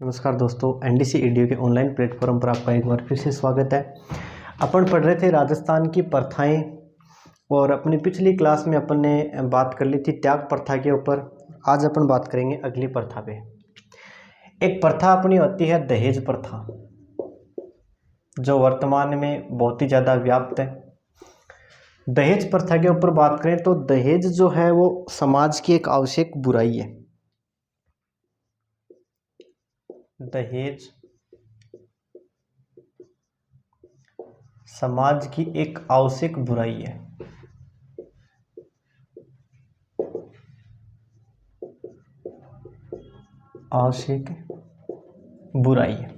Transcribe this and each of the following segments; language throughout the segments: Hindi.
नमस्कार दोस्तों, एनडीसी एडीओ के ऑनलाइन प्लेटफॉर्म पर आपका एक बार फिर से स्वागत है। अपन पढ़ रहे थे राजस्थान की प्रथाएं और अपनी पिछली क्लास में अपन ने बात कर ली थी त्याग प्रथा के ऊपर। आज अपन बात करेंगे अगली प्रथा पे। एक प्रथा अपनी होती है दहेज प्रथा, जो वर्तमान में बहुत ही ज़्यादा व्याप्त है। दहेज प्रथा के ऊपर बात करें तो दहेज जो है वो समाज की एक आवश्यक बुराई है। दहेज समाज की एक आवश्यक बुराई है। आवश्यक बुराई है।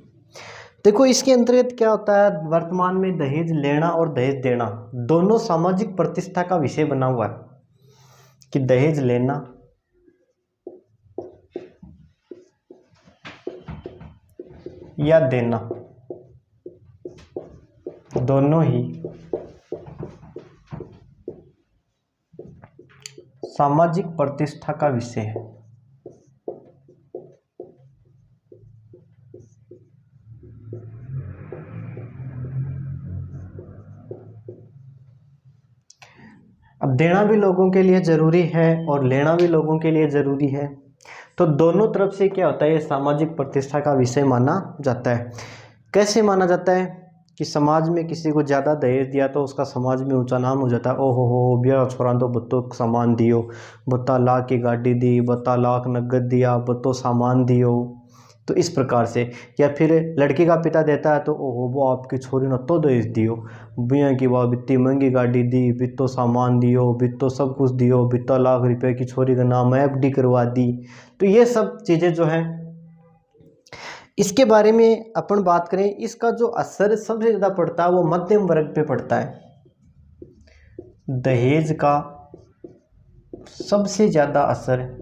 देखो, इसके अंतर्गत क्या होता है, वर्तमान में दहेज लेना और दहेज देना दोनों सामाजिक प्रतिष्ठा का विषय बना हुआ है कि दहेज लेना या देना दोनों ही सामाजिक प्रतिष्ठा का विषय है। अब देना भी लोगों के लिए जरूरी है और लेना भी लोगों के लिए जरूरी है, तो दोनों तरफ से क्या होता है, ये सामाजिक प्रतिष्ठा का विषय माना जाता है। कैसे माना जाता है कि समाज में किसी को ज़्यादा दहेज दिया तो उसका समाज में ऊंचा नाम हो जाता है। ओहो हो, ब्याह छोरा तो बत्तो सामान दियो, बत्ता लाख की गाड़ी दी, बत्ता लाख नगद दिया, बत्तो सामान दियो। तो इस प्रकार से, या फिर लड़की का पिता देता है तो ओहो वो आपकी छोरी ने तो दहेज दियो, बिया की वाह बित्ती महंगी गाड़ी दी, बित्तो सामान दियो, बित्तो सब कुछ दियो, बित्ता लाख रुपए की छोरी का नाम एफडी करवा दी। तो ये सब चीज़ें जो हैं, इसके बारे में अपन बात करें, इसका जो असर सबसे ज़्यादा पड़ता है वो मध्यम वर्ग पे पड़ता है। दहेज का सबसे ज़्यादा असर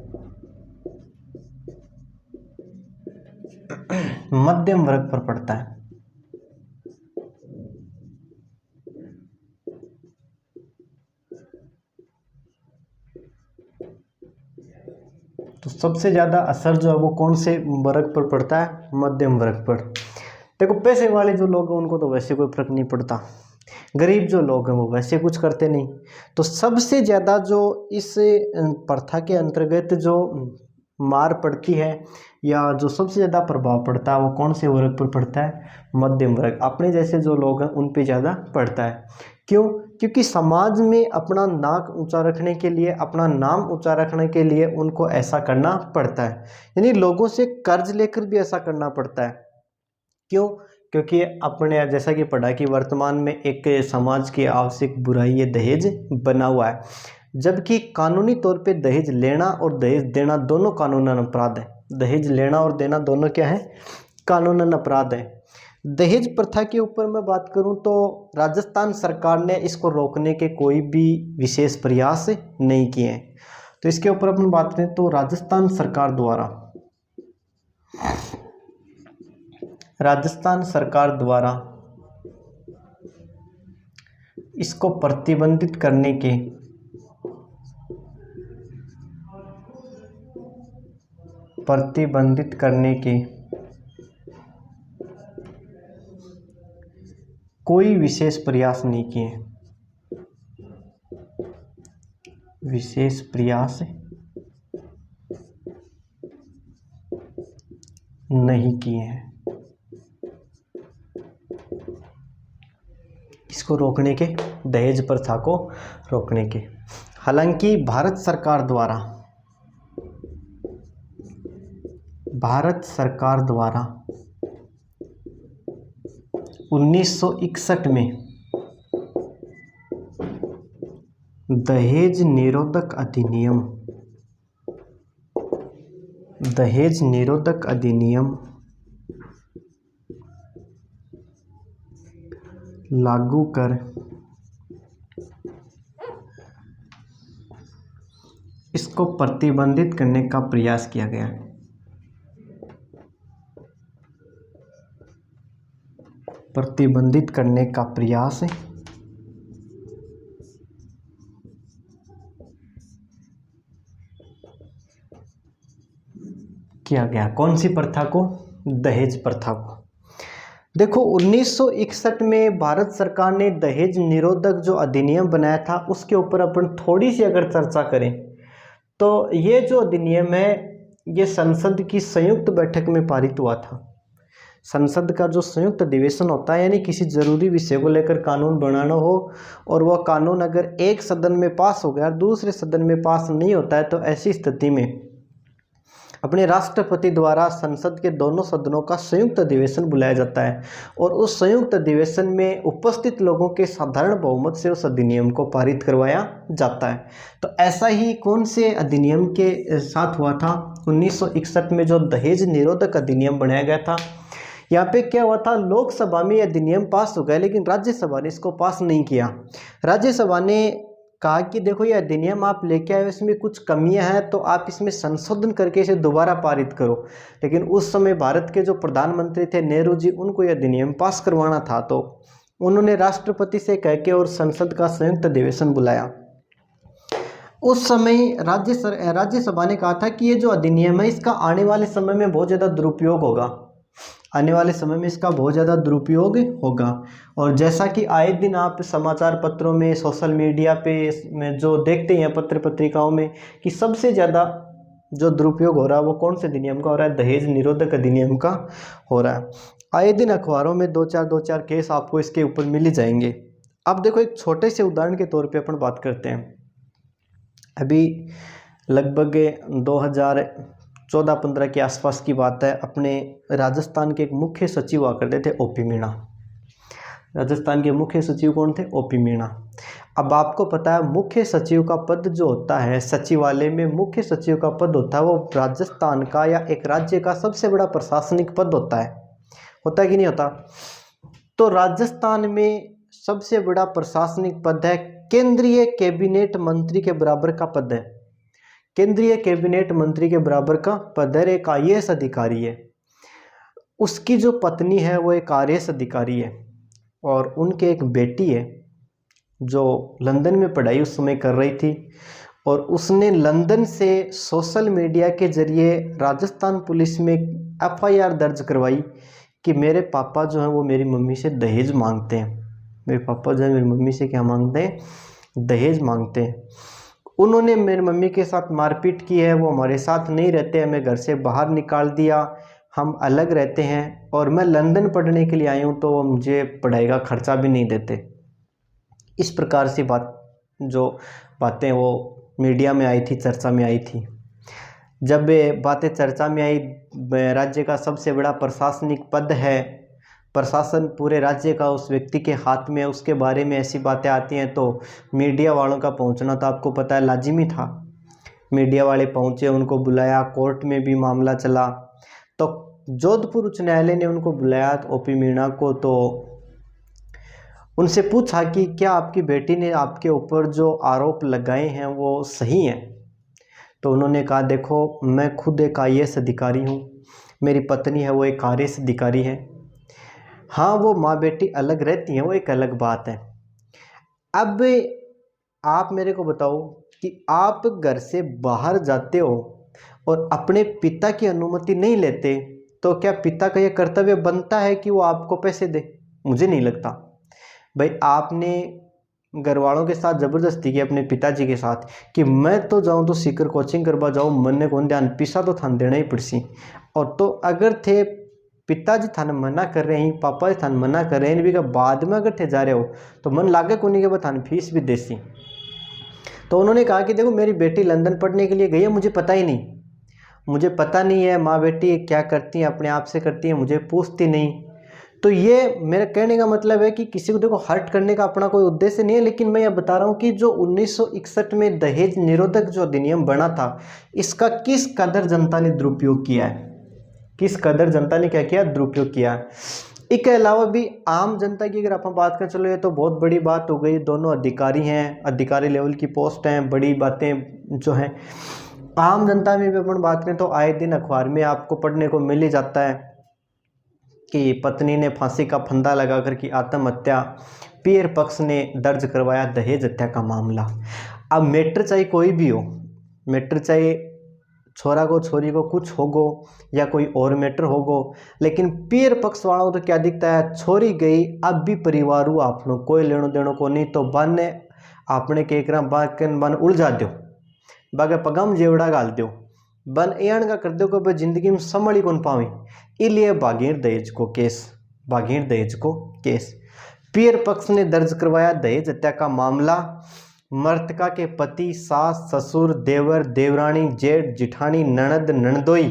मध्यम वर्ग पर पड़ता है। तो सबसे ज़्यादा असर जो है वो कौन से वर्ग पर पड़ता है? मध्यम वर्ग पर। देखो, पैसे वाले जो लोग हैं उनको तो वैसे कोई फर्क नहीं पड़ता, गरीब जो लोग हैं वो वैसे कुछ करते नहीं। तो सबसे ज़्यादा जो इस प्रथा के अंतर्गत जो मार पड़ती है या जो सबसे ज़्यादा प्रभाव पड़ता है वो कौन से वर्ग पर पड़ता है? मध्यम वर्ग, अपने जैसे जो लोग हैं उन पे ज़्यादा पड़ता है। क्यों? क्योंकि समाज में अपना नाक ऊंचा रखने के लिए, अपना नाम ऊंचा रखने के लिए उनको ऐसा करना पड़ता है, यानी लोगों से कर्ज लेकर भी ऐसा करना पड़ता है। क्यों? क्योंकि अपने जैसा कि पढ़ा कि वर्तमान में एक समाज की आवश्यक बुराई ये दहेज बना हुआ है, जबकि कानूनी तौर पे दहेज लेना और दहेज देना दोनों कानूनन अपराध है। दहेज लेना और देना दोनों क्या है? कानूनन अपराध है। दहेज प्रथा के ऊपर मैं बात करूं तो राजस्थान सरकार ने इसको रोकने के कोई भी विशेष प्रयास नहीं किए हैं। तो इसके ऊपर अपन बात करें तो राजस्थान सरकार द्वारा इसको प्रतिबंधित करने के कोई विशेष प्रयास नहीं किए। विशेष प्रयास नहीं किए हैं इसको रोकने के, दहेज प्रथा को रोकने के। हालांकि भारत सरकार द्वारा 1961 में दहेज निरोधक अधिनियम लागू कर इसको प्रतिबंधित करने का प्रयास किया गया। प्रतिबंधित करने का प्रयास किया गया। कौन सी प्रथा को? दहेज प्रथा को। देखो 1961 में भारत सरकार ने दहेज निरोधक जो अधिनियम बनाया था उसके ऊपर अपन थोड़ी सी अगर चर्चा करें तो ये जो अधिनियम है ये संसद की संयुक्त बैठक में पारित हुआ था। संसद का जो संयुक्त अधिवेशन होता है यानी किसी जरूरी विषय को लेकर कानून बनाना हो और वह कानून अगर एक सदन में पास हो गया और दूसरे सदन में पास नहीं होता है तो ऐसी स्थिति में अपने राष्ट्रपति द्वारा संसद के दोनों सदनों का संयुक्त अधिवेशन बुलाया जाता है और उस संयुक्त अधिवेशन में उपस्थित लोगों के साधारण बहुमत से उस अधिनियम को पारित करवाया जाता है। तो ऐसा ही कौन से अधिनियम के साथ हुआ था? 1961 में जो दहेज निरोधक अधिनियम बनाया गया था। यहाँ पे क्या हुआ था, लोकसभा में अधिनियम पास हो गया लेकिन राज्यसभा ने इसको पास नहीं किया। राज्यसभा ने कहा कि देखो ये अधिनियम आप लेके आए इसमें कुछ कमियां हैं तो आप इसमें संशोधन करके इसे दोबारा पारित करो। लेकिन उस समय भारत के जो प्रधानमंत्री थे नेहरू जी, उनको यह अधिनियम पास करवाना था तो उन्होंने राष्ट्रपति से कह के और संसद का संयुक्त अधिवेशन बुलाया। उस समय राज्यसभा ने कहा था कि ये जो अधिनियम है इसका आने वाले समय में बहुत ज़्यादा दुरुपयोग होगा, आने वाले समय में इसका बहुत ज़्यादा दुरुपयोग होगा। और जैसा कि आए दिन आप समाचार पत्रों में, सोशल मीडिया पे में जो देखते हैं पत्र पत्रिकाओं में कि सबसे ज़्यादा जो दुरुपयोग हो रहा है वो कौन से अधिनियम का हो रहा है? दहेज निरोधक अधिनियम का हो रहा है। आए दिन अखबारों में दो चार केस आपको इसके ऊपर मिल ही जाएंगे। अब देखो एक छोटे से उदाहरण के तौर पे अपन बात करते हैं। अभी लगभग 2014-15 के आसपास की बात है, अपने राजस्थान के एक मुख्य सचिव हुआ करते थे ओपी मीणा। राजस्थान के मुख्य सचिव कौन थे? ओपी मीणा। अब आपको पता है मुख्य सचिव का पद जो होता है, सचिवालय में मुख्य सचिव का पद होता है, वो राजस्थान का या एक राज्य का सबसे बड़ा प्रशासनिक पद होता है कि नहीं होता? तो राजस्थान में सबसे बड़ा प्रशासनिक पद है, केंद्रीय कैबिनेट मंत्री के बराबर का पद है। केंद्रीय कैबिनेट मंत्री के बराबर का पद है, एक IAS अधिकारी है। उसकी जो पत्नी है वो एक RAS अधिकारी है और उनके एक बेटी है जो लंदन में पढ़ाई उस समय कर रही थी और उसने लंदन से सोशल मीडिया के जरिए राजस्थान पुलिस में FIR दर्ज करवाई कि मेरे पापा जो हैं वो मेरी मम्मी से दहेज मांगते हैं। मेरे पापा जो है मेरी मम्मी से क्या मांगते हैं? दहेज मांगते हैं। उन्होंने मेरी मम्मी के साथ मारपीट की है, वो हमारे साथ नहीं रहते, हमें घर से बाहर निकाल दिया, हम अलग रहते हैं और मैं लंदन पढ़ने के लिए आई हूँ तो मुझे पढ़ाई का खर्चा भी नहीं देते। इस प्रकार से बातें वो मीडिया में आई थी, चर्चा में आई थी। जब ये बातें चर्चा में आई, राज्य का सबसे बड़ा प्रशासनिक पद है, प्रशासन पूरे राज्य का उस व्यक्ति के हाथ में, उसके बारे में ऐसी बातें आती हैं तो मीडिया वालों का पहुंचना तो आपको पता है लाजिमी था। मीडिया वाले पहुंचे, उनको बुलाया, कोर्ट में भी मामला चला। तो जोधपुर उच्च न्यायालय ने उनको बुलाया ओपी मीणा को, तो उनसे पूछा कि क्या आपकी बेटी ने आपके ऊपर जो आरोप लगाए हैं वो सही हैं? तो उन्होंने कहा देखो मैं खुद एक IAS अधिकारी हूँ, मेरी पत्नी है वो एक RAS अधिकारी है। हाँ वो माँ बेटी अलग रहती हैं वो एक अलग बात है। अब आप मेरे को बताओ कि आप घर से बाहर जाते हो और अपने पिता की अनुमति नहीं लेते तो क्या पिता का यह कर्तव्य बनता है कि वो आपको पैसे दे? मुझे नहीं लगता। भाई आपने घर वालों के साथ ज़बरदस्ती की अपने पिताजी के साथ कि मैं तो जाऊं तो सीकर कोचिंग करवा जाऊं, मन ने कौन ध्यान, पैसा तो थान देना ही पड़सी। और तो अगर थे पिताजी थाने मना कर रहे हैं, पापा जी थाने मना कर रहे हैं, भी का बाद में अगर थे जा रहे हो तो मन लागे को नहीं के बाद थाने फीस भी देसी। तो उन्होंने कहा कि देखो मेरी बेटी लंदन पढ़ने के लिए गई है, मुझे पता ही नहीं, मुझे पता नहीं है माँ बेटी क्या करती हैं, अपने आप से करती हैं, मुझे पूछती नहीं। तो ये मेरा कहने का मतलब है कि किसी को देखो हर्ट करने का अपना कोई उद्देश्य नहीं है, लेकिन मैं ये बता रहा हूँ कि जो 1961 में दहेज निरोधक जो अधिनियम बना था इसका किस कदर जनता ने दुरुपयोग किया है, किस कदर जनता ने क्या किया, दुरुपयोग किया। इसके अलावा भी आम जनता की अगर आप बात करें, चलो ये तो बहुत बड़ी बात हो गई, दोनों अधिकारी हैं, अधिकारी लेवल की पोस्ट हैं, बड़ी बातें जो हैं। आम जनता में भी अपन बात करें तो आए दिन अखबार में आपको पढ़ने को मिल ही जाता है कि पत्नी ने फांसी का फंदा लगाकर की आत्महत्या, पीर पक्ष ने दर्ज करवाया दहेज हत्या का मामला। अब मैटर चाहे कोई भी हो, मैटर चाहे छोरा को छोरी को कुछ होगो या कोई और मैटर होगो, लेकिन पियर पक्ष वालों तो क्या दिखता है, छोरी गई अब भी परिवार हूँ आपनो कोई लेनो देनो को नहीं, तो बन आपने के बन उलझा दो, बागे पगम जेवड़ा गाल दो, बन एण का कर दो कि भाई जिंदगी में संभली कौन पावी, इसलिए भागीर दहेज को केस, भागीर दहेज को केस। पियर पक्ष ने दर्ज करवाया दहेज हत्या का मामला। मृतका के पति, सास, ससुर, देवर, देवरानी, जेठ, जिठानी, ननद, ननदोई,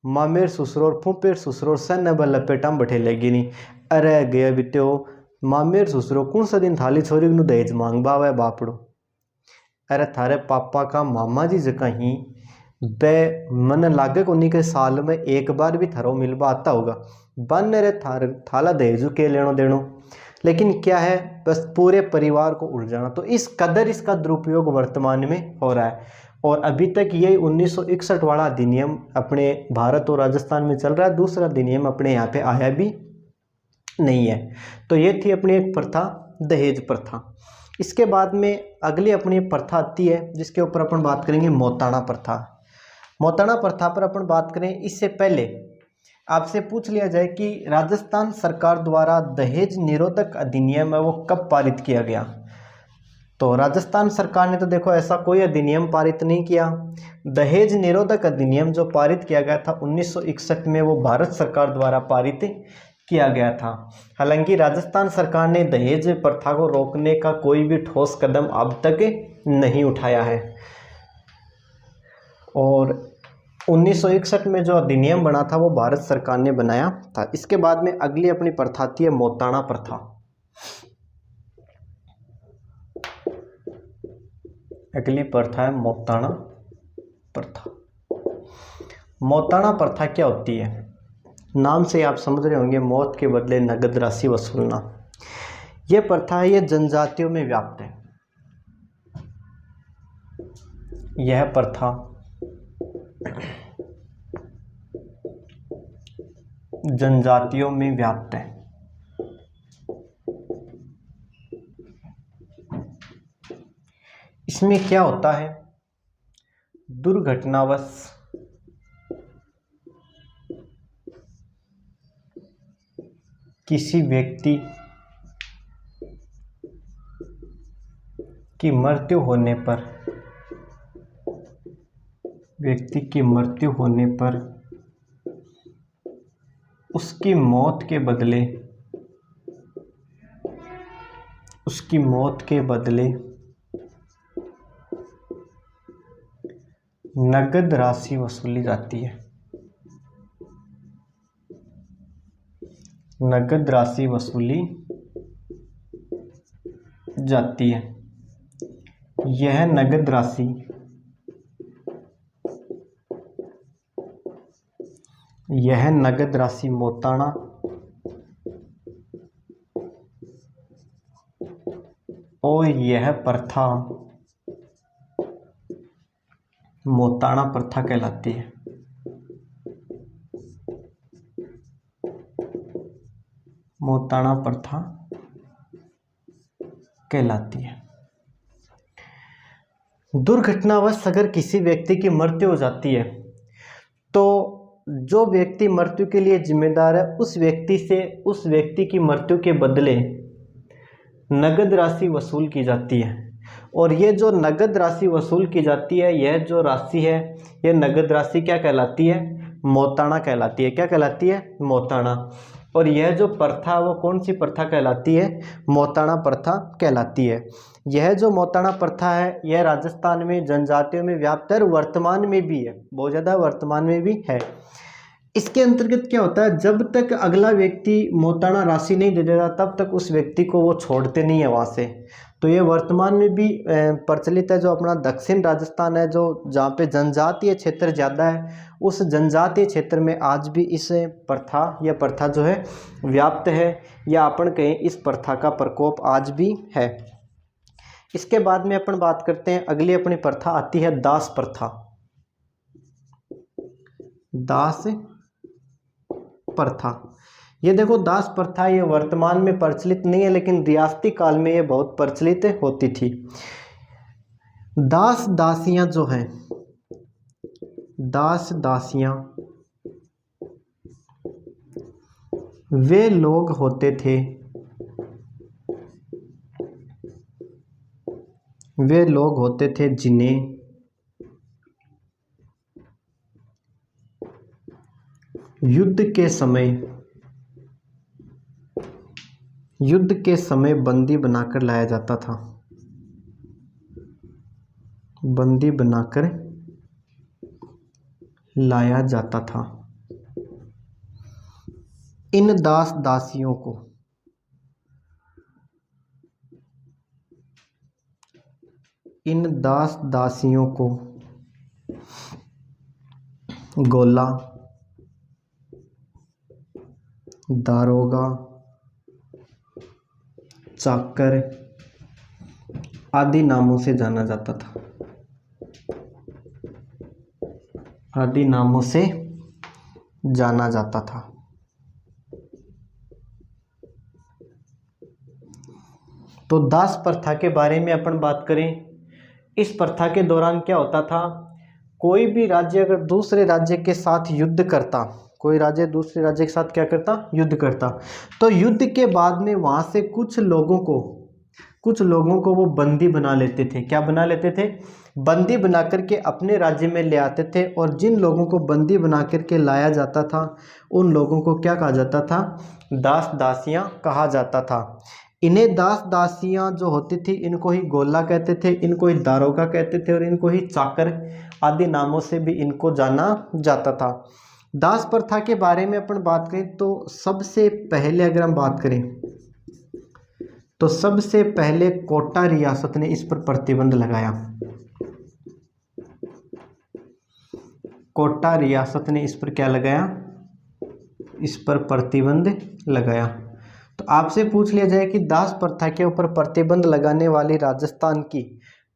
मामेर ससुर, फूफेर ससुर सन अब लपेटा बैठे लगी नहीं। अरे गया बित्यो मामेर ससुर कौन सा दिन थाली छोरी नु दहेज मांग बावे बापड़ो। अरे थारे पापा का मामा जी जगह ही बे मन लागे को नहीं के साल में एक बार भी थारो मिलवा आता होगा, बन रे थाला दहेजू के लेनो देनो, लेकिन क्या है बस पूरे परिवार को उलझाना। तो इस कदर इसका दुरुपयोग वर्तमान में हो रहा है, और अभी तक यही 1961 वाला अधिनियम अपने भारत और राजस्थान में चल रहा है, दूसरा अधिनियम अपने यहाँ पे आया भी नहीं है। तो ये थी अपनी एक प्रथा, दहेज प्रथा। इसके बाद में अगली अपनी प्रथा आती है जिसके ऊपर अपन बात करेंगे, मौताना प्रथा। मौताना प्रथा पर अपन बात करें इससे पहले आपसे पूछ लिया जाए कि राजस्थान सरकार द्वारा दहेज निरोधक अधिनियम है वो कब पारित किया गया। तो राजस्थान सरकार ने तो देखो ऐसा कोई अधिनियम पारित नहीं किया। दहेज निरोधक अधिनियम जो पारित किया गया था 1961 में, वो भारत सरकार द्वारा पारित किया गया था। हालांकि राजस्थान सरकार ने दहेज प्रथा को रोकने का कोई भी ठोस कदम अब तक नहीं उठाया है। और 1961 में जो अधिनियम बना था वो भारत सरकार ने बनाया था। इसके बाद में अगली अपनी प्रथा आती है मौताना प्रथा। अगली प्रथा है मौताना प्रथा। मौताना प्रथा क्या होती है, नाम से आप समझ रहे होंगे, मौत के बदले नगद राशि वसूलना। यह प्रथा है, यह जनजातियों में व्याप्त है। यह प्रथा जनजातियों में व्याप्त है। इसमें क्या होता है, दुर्घटनावश किसी व्यक्ति की मृत्यु होने पर, व्यक्ति की मृत्यु होने पर उसकी मौत के बदले, उसकी मौत के बदले नगद राशि वसूली जाती है। नगद राशि वसूली जाती है। यह नगद राशि मौताना और यह प्रथा मौताना प्रथा कहलाती है। मौताना प्रथा कहलाती है। दुर्घटनावश अगर किसी व्यक्ति की मृत्यु हो जाती है तो जो व्यक्ति मृत्यु के लिए जिम्मेदार है उस व्यक्ति से उस व्यक्ति की मृत्यु के बदले नगद राशि वसूल की जाती है। और ये जो नगद राशि वसूल की जाती है, यह जो राशि है, यह नगद राशि क्या कहलाती है, मौताना कहलाती है। क्या कहलाती है, मौताना। और यह जो प्रथा वो कौन सी प्रथा कहलाती है, मौताना प्रथा कहलाती है। यह जो मौताना प्रथा है यह राजस्थान में जनजातियों में व्याप्त है, वर्तमान में भी है, बहुत ज़्यादा वर्तमान में भी है। इसके अंतर्गत क्या होता है, जब तक अगला व्यक्ति मौताना राशि नहीं दे देता तब तक उस व्यक्ति को वो छोड़ते नहीं है वहाँ से। तो ये वर्तमान में भी प्रचलित है। जो अपना दक्षिण राजस्थान है, जो जहाँ पे जनजातीय क्षेत्र ज़्यादा है, उस जनजातीय क्षेत्र में आज भी इस प्रथा जो है व्याप्त है, या अपन कहें इस प्रथा का प्रकोप आज भी है। इसके बाद में अपन बात करते हैं, अगली अपनी प्रथा आती है दास प्रथा। दास प्रथा, ये देखो दास प्रथा ये वर्तमान में प्रचलित नहीं है, लेकिन रियासती काल में ये बहुत प्रचलित होती थी। दास दासियां जो हैं दास दासियां वे लोग होते थे, वे लोग होते थे जिन्हें युद्ध के समय बंदी बनाकर लाया जाता था, बंदी बनाकर लाया जाता था। इन दास दासियों को गोला, दारोगा, चाकर आदि नामों से जाना जाता था, आदि नामों से जाना जाता था। तो दास प्रथा के बारे में अपन बात करें, इस प्रथा के दौरान क्या होता था, कोई भी राज्य अगर दूसरे राज्य के साथ युद्ध करता, कोई राज्य दूसरे राज्य के साथ क्या करता, युद्ध करता, तो युद्ध के बाद में वहां से कुछ लोगों को वो बंदी बना लेते थे। क्या बना लेते थे, बंदी बना करके अपने राज्य में ले आते थे, और जिन लोगों को बंदी बना करके लाया जाता था उन लोगों को क्या कहा जाता था, दास दासियां कहा जाता था। इन्हें दास दासियां जो होती थी इनको ही गोला कहते थे, इनको ही दारोगा कहते थे, और इनको ही चाकर आदि नामों से भी इनको जाना जाता था। दास प्रथा के बारे में अपन बात करें तो सबसे पहले अगर हम बात करें तो सबसे पहले कोटा रियासत ने इस पर प्रतिबंध लगाया, कोटा रियासत ने इस पर क्या लगाया, इस पर प्रतिबंध लगाया। तो आपसे पूछ लिया जाए कि दास प्रथा के ऊपर प्रतिबंध लगाने वाली राजस्थान की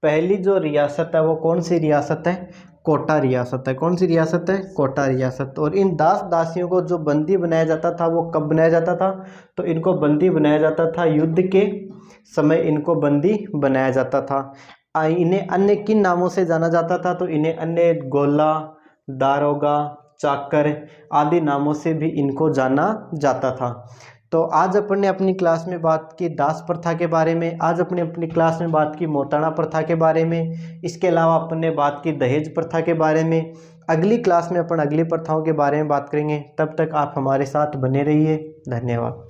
पहली जो रियासत है वो कौन सी रियासत है, कोटा रियासत है। कौन सी रियासत है, कोटा रियासत। और इन दास दासियों को जो बंदी बनाया जाता था वो कब बनाया जाता था, तो इनको बंदी बनाया जाता था युद्ध के समय, इनको बंदी बनाया जाता था। इन्हें अन्य किन नामों से जाना जाता था, तो इन्हें अन्य गोला, दारोगा, चाकर आदि नामों से भी इनको जाना जाता था। तो आज अपन ने अपनी क्लास में बात की दास प्रथा के बारे में, आज अपनी क्लास में बात की मोताणा प्रथा के बारे में, इसके अलावा अपन ने बात की दहेज प्रथा के बारे में। अगली क्लास में अपन अगली प्रथाओं के बारे में बात करेंगे, तब तक आप हमारे साथ बने रहिए। धन्यवाद।